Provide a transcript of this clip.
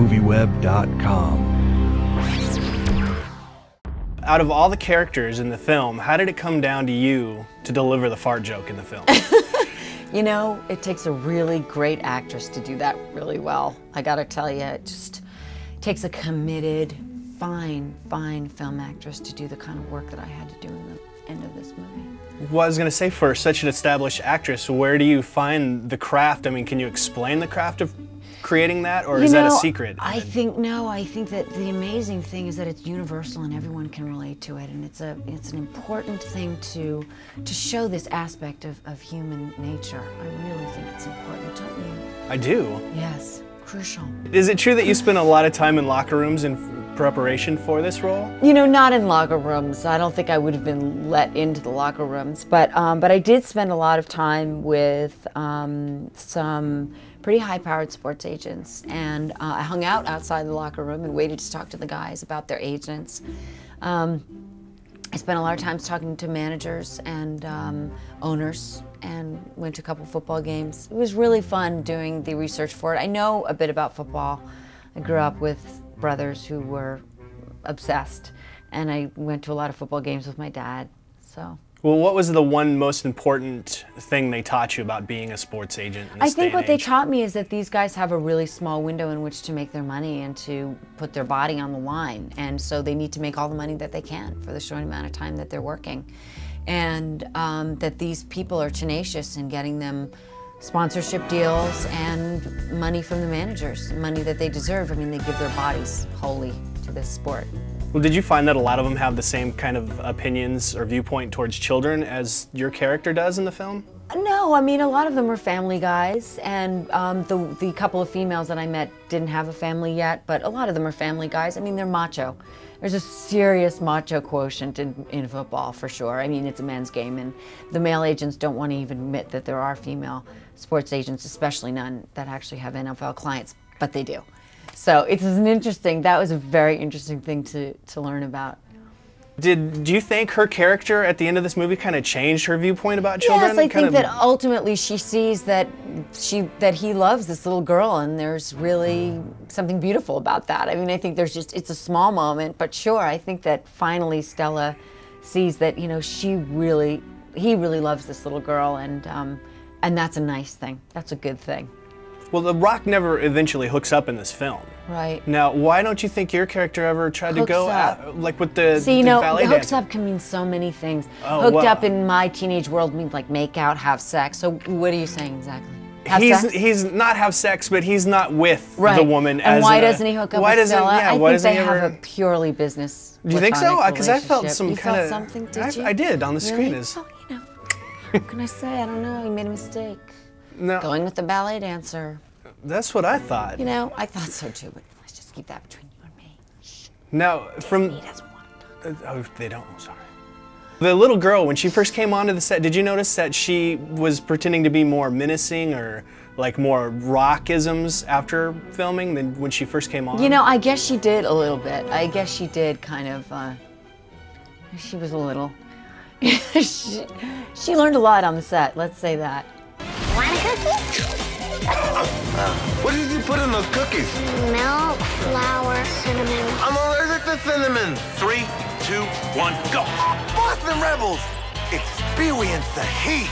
MovieWeb.com. Out of all the characters in the film, how did it come down to you to deliver the fart joke in the film? You know, it takes a really great actress to do that really well. I gotta tell you, it just takes a committed, fine film actress to do the kind of work that I had to do in the end of this movie. Well, I was gonna say, for such an established actress, where do you find the craft? I mean, can you explain the craft of creating that, or is that a secret? I think that the amazing thing is that it's universal and everyone can relate to it, and it's an important thing to show this aspect of human nature. I really think it's important, don't you? I do. Yes, crucial. Is it true that you spend a lot of time in locker rooms in preparation for this role? You know, not in locker rooms. I don't think I would have been let into the locker rooms, but I did spend a lot of time with some pretty high-powered sports agents, and I hung out outside the locker room and waited to talk to the guys about their agents. I spent a lot of time talking to managers and owners, and went to a couple football games. It was really fun doing the research for it. I know a bit about football. I grew up with brothers who were obsessed, and I went to a lot of football games with my dad, so. Well, what was the one most important thing they taught you about being a sports agent in this I think day what and they age? taught me is that these guys have a really small window in which to make their money and to put their body on the line, and so they need to make all the money that they can for the short amount of time that they're working, and that these people are tenacious in getting them sponsorship deals and money from the managers, money that they deserve. I mean, they give their bodies wholly to this sport. Well, did you find that a lot of them have the same kind of opinions or viewpoint towards children as your character does in the film? No, I mean, a lot of them are family guys, and the couple of females that I met didn't have a family yet, but a lot of them are family guys. I mean, they're macho. There's a serious macho quotient in football, for sure. I mean, it's a men's game, and the male agents don't want to even admit that there are female sports agents, especially none that actually have NFL clients, but they do. So that was a very interesting thing to learn about. Do you think her character at the end of this movie kind of changed her viewpoint about children? Yes, I think that ultimately she sees that he loves this little girl, and there's really something beautiful about that. I mean, I think it's a small moment, but sure, I think that finally Stella sees that, you know, he really loves this little girl, and that's a nice thing. That's a good thing. Well, The Rock never eventually hooks up in this film. Right. Now, why don't you think your character ever tried to go out, like with the See, you know, ballet hooks dancer? up can mean so many things. Oh, Hooked well. up in my teenage world means like make out, have sex. So what are you saying exactly? Have sex? He's not have sex, but he's not with the woman. And why doesn't he hook up with Stella? Yeah, I why think doesn't they he ever... have a purely business. Do you think so? Because I felt relationship. some You kind of... felt something, did you? I did on the screen. Really? Oh, you know, what can I say? I don't know. He made a mistake. No, Going with the ballet dancer. that's what I thought. You know, I thought so too, but let's just keep that between you and me. Shh. Now, from... He doesn't want to. Oh, they don't. I'm sorry. The little girl, when she first came onto the set, did you notice that she was pretending to be more menacing or like more rockisms after filming than when she first came on? You know, I guess she did a little bit. I guess she did kind of, she was a little, she learned a lot on the set, let's say that. Want a cookie? What did you put in those cookies? Milk, flour, cinnamon. I'm allergic to cinnamon. 3, 2, 1, go! Boston Rebels, experience the heat.